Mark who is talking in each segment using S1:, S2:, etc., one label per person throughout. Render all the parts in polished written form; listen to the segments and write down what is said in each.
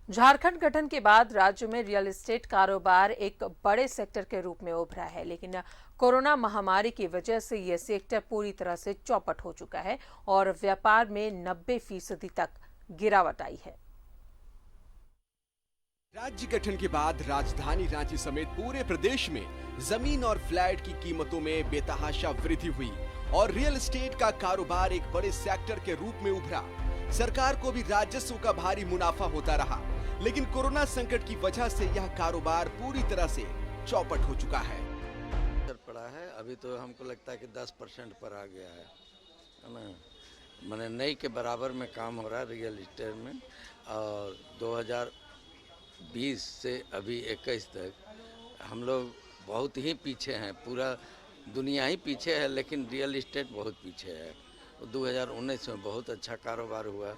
S1: झारखंड गठन के बाद राज्य में रियल एस्टेट कारोबार एक बड़े सेक्टर के रूप में उभरा है, लेकिन कोरोना महामारी की वजह से यह सेक्टर पूरी तरह से चौपट हो चुका है और व्यापार में 90% तक गिरावट आई है।
S2: राज्य गठन के बाद राजधानी रांची समेत पूरे प्रदेश में जमीन और फ्लैट की कीमतों में बेतहाशा वृद्धि हुई और रियल एस्टेट का कारोबार एक बड़े सेक्टर के रूप में उभरा। सरकार को भी राजस्व का भारी मुनाफा होता रहा, लेकिन कोरोना संकट की वजह से यह कारोबार पूरी तरह से चौपट हो चुका है।
S3: पड़ा है अभी तो हमको लगता है कि 10% पर आ गया है ना। मैंने नई के बराबर में काम हो रहा है रियल एस्टेट में, और 2020 से अभी 21 तक हम लोग बहुत ही पीछे हैं। पूरा दुनिया ही पीछे है, लेकिन रियल एस्टेट बहुत पीछे है। 2019 में बहुत अच्छा कारोबार हुआ।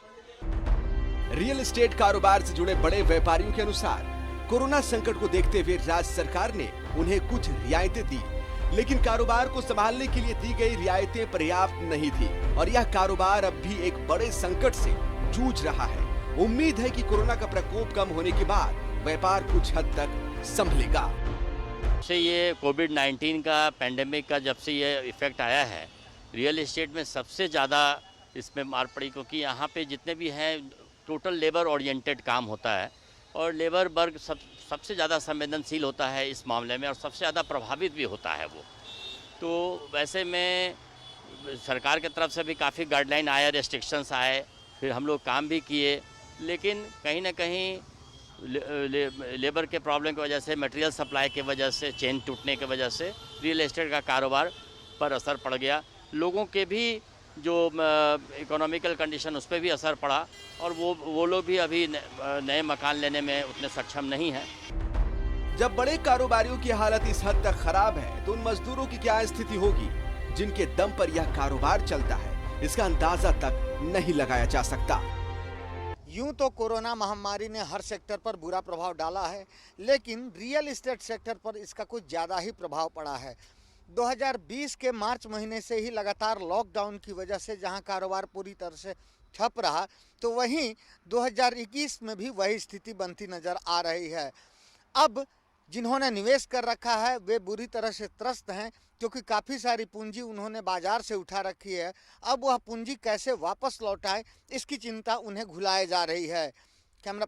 S2: रियल एस्टेट कारोबार से जुड़े बड़े व्यापारियों के अनुसार कोरोना संकट को देखते हुए राज्य सरकार ने उन्हें कुछ रियायतें दी, लेकिन कारोबार को संभालने के लिए दी गई रियायतें पर्याप्त नहीं थी और यह कारोबार अब भी एक बड़े संकट से जूझ रहा है। उम्मीद है कि कोरोना का प्रकोप कम होने के बाद व्यापार कुछ हद तक संभलेगा।
S4: से ये कोविड-19 का पेंडेमिक का जब से ये इफेक्ट आया है, रियल एस्टेट में सबसे ज़्यादा इसमें मार पड़ी, क्योंकि यहाँ पे जितने भी हैं टोटल लेबर ओरिएंटेड काम होता है और लेबर वर्ग सबसे ज़्यादा संवेदनशील होता है इस मामले में और सबसे ज़्यादा प्रभावित भी होता है वो। तो वैसे में सरकार की तरफ से भी काफ़ी गाइडलाइन आए, रेस्ट्रिक्शंस आए, फिर हम लोग काम भी किए, लेकिन कहीं ना कहीं लेबर के प्रॉब्लम की वजह से, मटेरियल सप्लाई की वजह से, चेन टूटने की वजह से रियल एस्टेट का कारोबार पर असर पड़ गया। लोगों के भी जो इकोनॉमिकल कंडीशन उस पर भी असर पड़ा और वो लोग भी अभी नए मकान लेने में उतने सक्षम नहीं हैं।
S2: जब बड़े कारोबारियों की हालत इस हद तक खराब है तो उन मजदूरों की क्या स्थिति होगी जिनके दम पर यह कारोबार चलता है, इसका अंदाजा तक नहीं लगाया जा सकता।
S5: यूं तो कोरोना महामारी ने हर सेक्टर पर बुरा प्रभाव डाला है, लेकिन रियल एस्टेट सेक्टर पर इसका कुछ ज़्यादा ही प्रभाव पड़ा है। 2020 के मार्च महीने से ही लगातार लॉकडाउन की वजह से जहां कारोबार पूरी तरह से ठप रहा, तो वहीं 2021 में भी वही स्थिति बनती नज़र आ रही है। अब जिन्होंने निवेश कर रखा है वे बुरी तरह से त्रस्त हैं, क्योंकि काफ़ी सारी पूंजी उन्होंने बाजार से उठा रखी है। अब वह पूंजी कैसे वापस लौटाएं, इसकी चिंता उन्हें घुलाए जा रही है। कैमरा